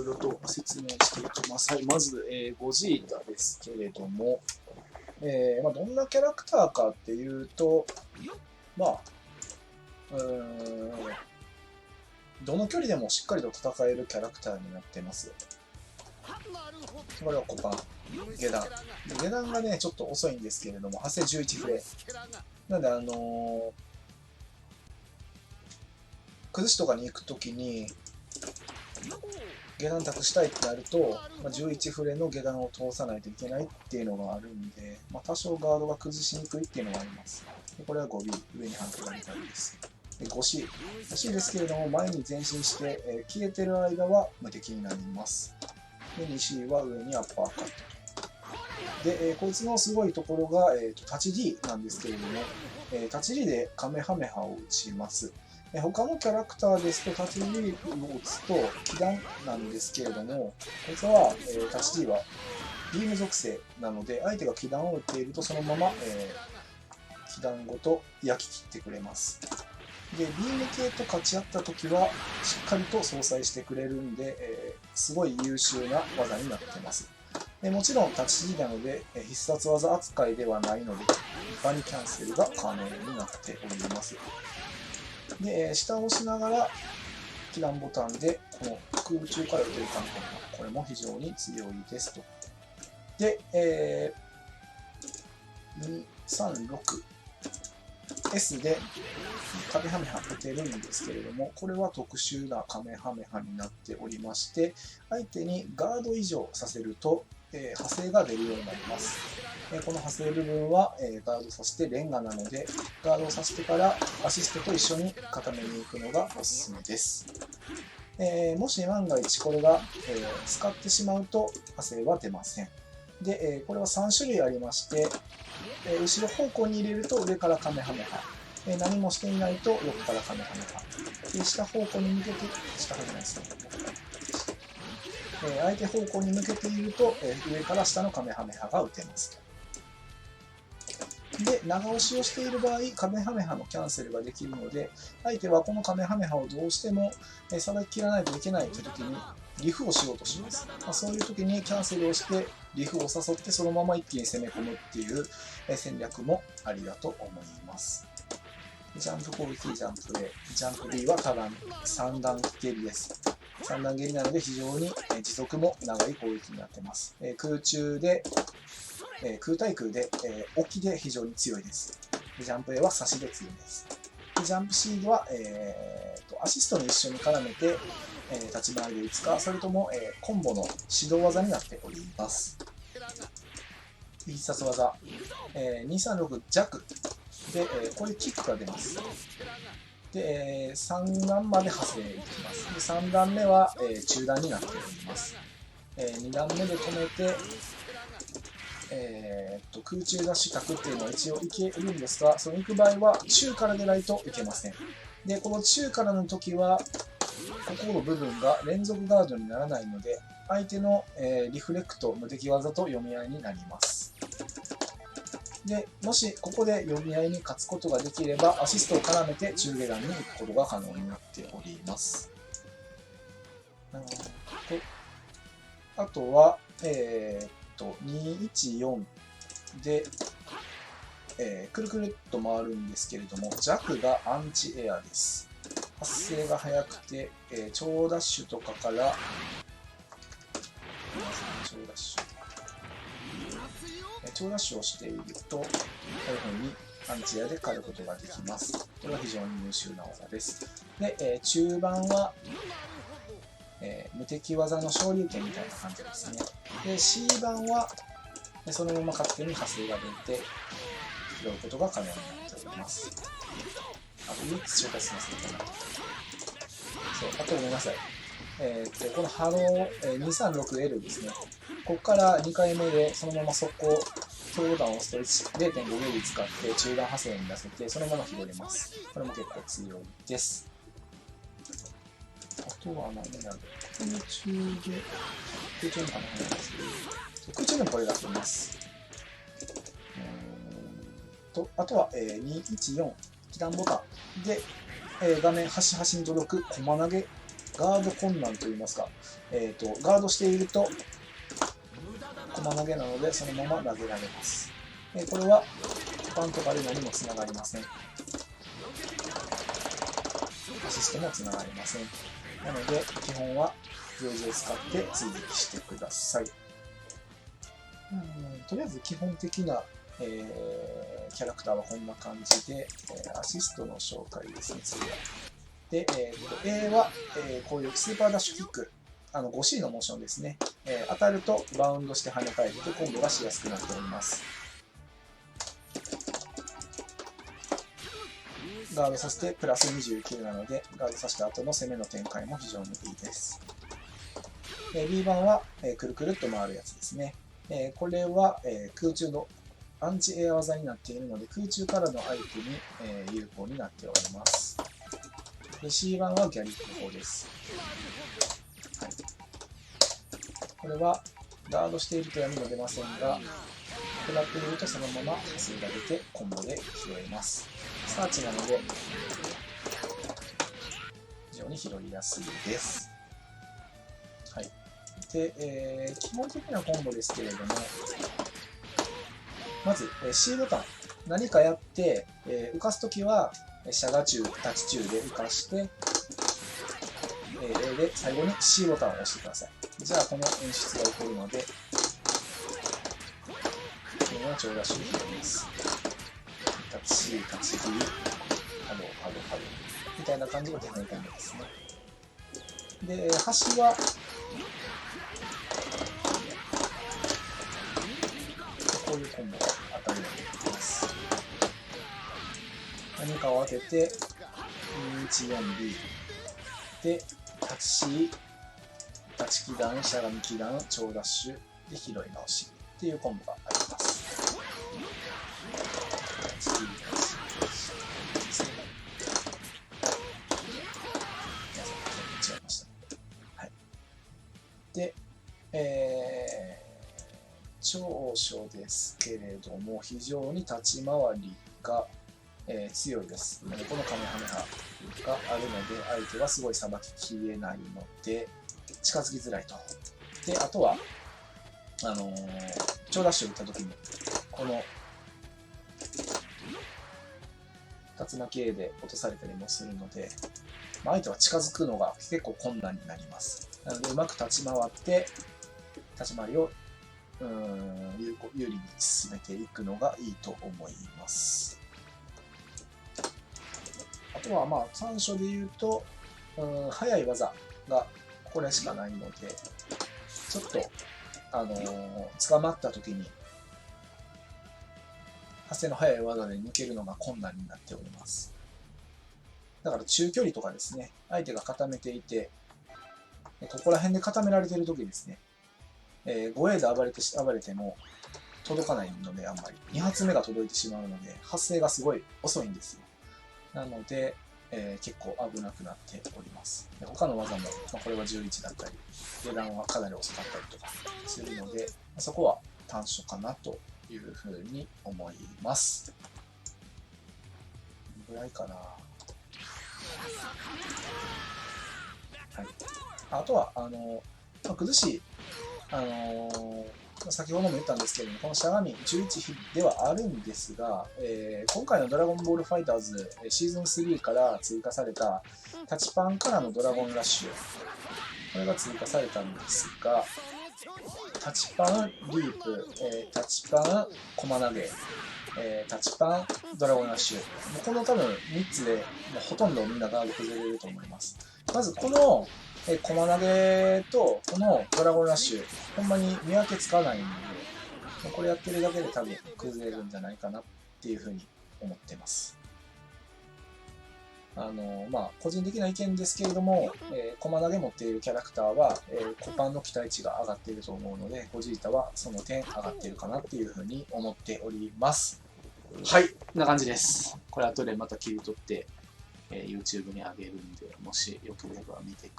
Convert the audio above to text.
ろと説明していきます。はい、まず、ゴジータですけれども、どんなキャラクターかっていうと、どの距離でもしっかりと戦えるキャラクターになってます。これは股間、下段。下段がね、ちょっと遅いんですけれども、派生11フレ。なんで、崩しとかに行くときに、下段託したいってなると、11フレの下段を通さないといけないっていうのがあるんで、多少ガードが崩しにくいっていうのがあります。でこれは 5B、上に判定が2回です。で 5C。5C ですけれども、前に前進して、消えてる間は無敵になります。で 2C は上にアッパーカット。で、こいつのすごいところが、立ち D なんですけれども、立ち D でカメハメハを打ちます。他のキャラクターですと、立ち D を打つと、気弾なんですけれども、こいつは、立ち D はビーム属性なので、相手が気弾を打っていると、そのまま、気弾ごと焼き切ってくれます。で、ビーム系と勝ち合ったときは、しっかりと相殺してくれるんで、すごい優秀な技になってます。でもちろん、立ち D なので、必殺技扱いではないので、バニキャンセルが可能になっております。で、下を押しながら、気弾ボタンで、この空中から打てるカメハメハ、これも非常に強いですと。で、236。S でカメハメハ打てるんですけれども、これは特殊なカメハメハになっておりまして、相手にガード以上させると、派生が出るようになります。この派生部分は、ガードさせてレンガなので、ガードをさせてからアシストと一緒に固めに行くのがおすすめです。もし万が一これが、使ってしまうと派生は出ません。で、これは3種類ありまして、後ろ方向に入れると上からカメハメハ、何もしていないと横からカメハメハ、で下方向に向けて、下方じゃないですね、相手方向に向けていると、上から下のカメハメハが打てます。で、長押しをしている場合、カメハメハのキャンセルができるので、相手はこのカメハメハをどうしてもさばききらないといけないという時に、リフをしようとします。そういう時にキャンセルをして、リフを誘ってそのまま一気に攻め込むっていう戦略もありだと思います。ジャンプ攻撃、ジャンプ A、ジャンプ B はただ3段蹴りです。3段蹴りなので非常に持続も長い攻撃になっています。空中で空対空で、置きで非常に強いです。ジャンプ A は差しで強いです。ジャンプ C は、アシストに一緒に絡めて、立ち回りで打つか、それとも、コンボの指導技になっております。必殺技、236弱で、こういうキックが出ます。で、3段まで派生いきます。で3段目は、中段になっております。2段目で止めて、空中ダッシュ角っていうのは一応いけるんですが、その行く場合は中からでないといけません。で、この中からの時は、ここの部分が連続ガードにならないので、相手の、リフレクト、無敵技と読み合いになります。で、もしここで読み合いに勝つことができれば、アシストを絡めて中下段に行くことが可能になっております。あとは、214で、くるくるっと回るんですけれども、弱がアンチエアです。発生が速くて、超ダッシュとかから、超ダッシュをしていると、こういうふうにアンチエアで狩ることができます。これは非常に優秀な技です。で、中盤は、無敵技の昇竜拳みたいな感じですね。で、C 盤は、そのまま勝手に派生が出て、拾うことが可能になっております。あと3つ紹介しますね。そう、あとごめんなさい。このハロー、236L ですね。ここから2回目でそのまま速攻、強打を押すと 0.5 ミリ使って中段派生に出せて、そのまま拾れます。これも結構強いです。あとは何だろう。空中にかなですけど、空中でもこれが出ます。あとは、214、気弾ボタンで、画面端々に届く駒投げガード困難といいますか、ガードしていると駒投げなのでそのまま投げられます。これはパンとかレナにもつながりません。アシストもつながりません。なので基本は十字を使って追撃してください。とりあえず基本的な、キャラクターはこんな感じで、アシストの紹介ですね、次は。で、A は、こういうスーパーダッシュキック、5C のモーションですね。当たるとバウンドして跳ね返ってコンボがしやすくなっております。ガードさせてプラス29なので、ガードさせた後の攻めの展開も非常にいいです。B 版は、くるくるっと回るやつですね。これは、空中のアンチエア技になっているので、空中からの相手に、有効になっております。で C 版はギャリック砲です。はい、これはガードしていると闇も出ませんが、食らっているとそのまま波数が出てコンボで拾えます。サーチなので非常に拾いやすいです。はい、で、基本的なコンボですけれども、まず C ボタン、何かやって、浮かすときはしゃが中、立ち中で浮かして、で最後に C ボタンを押してください。じゃあこの演出が起こるので、この長打手になります。立ち C、立ち B、波動、波動、波動みたいな感じが基本コンボですね。で、端はこういうコンボが当たるようになっています。何かを当てて 214B で立ち C、立ち気弾、しゃがみ気弾、超ダッシュで拾い直しっていうコンボがあります。立ち C、立ち C 違いました。はい。で、長所ですけれども、非常に立ち回りが、強いです。このカメハメハがあるので、相手はすごいさばききれないので、近づきづらいと。で、あとは、超ダッシュを打ったときに、この、竜巻 A で落とされたりもするので、相手は近づくのが結構困難になります。なので、うまく立ち回って、立ち回りを有利に進めていくのがいいと思います。あとはまあ短所で言うと、速い技がこれしかないので、ちょっと捕まった時に発生の速い技で抜けるのが困難になっております。だから中距離とかですね、相手が固めていて、ここら辺で固められている時ですね、5A で暴れても届かないので、あんまり2発目が届いてしまうので発生がすごい遅いんですよ。なので、結構危なくなっております。で他の技も、これは11だったり下段はかなり遅かったりとかするので、そこは短所かなというふうに思います。ぐらいかな。はい、あとは崩し、先ほども言ったんですけれども、このしゃがみ11ではあるんですが、今回のドラゴンボールファイターズシーズン3から追加されたタチパンからのドラゴンラッシュ、これが追加されたんですが、タチパンリープ、タチパン駒投げ、タチパンドラゴンラッシュ、もうこの多分3つでもうほとんどみんなが崩れると思います。まずこの駒投げとこのドラゴンラッシュ、ほんまに見分けつかないので、これやってるだけで多分崩れるんじゃないかなっていうふうに思ってます。個人的な意見ですけれども、駒投げ持っているキャラクターは、コパンの期待値が上がっていると思うので、ゴジータはその点上がっているかなっていうふうに思っております。はい、こんな感じです。これ後でまた切り取って、YouTube に上げるんで、もしよければ見てください。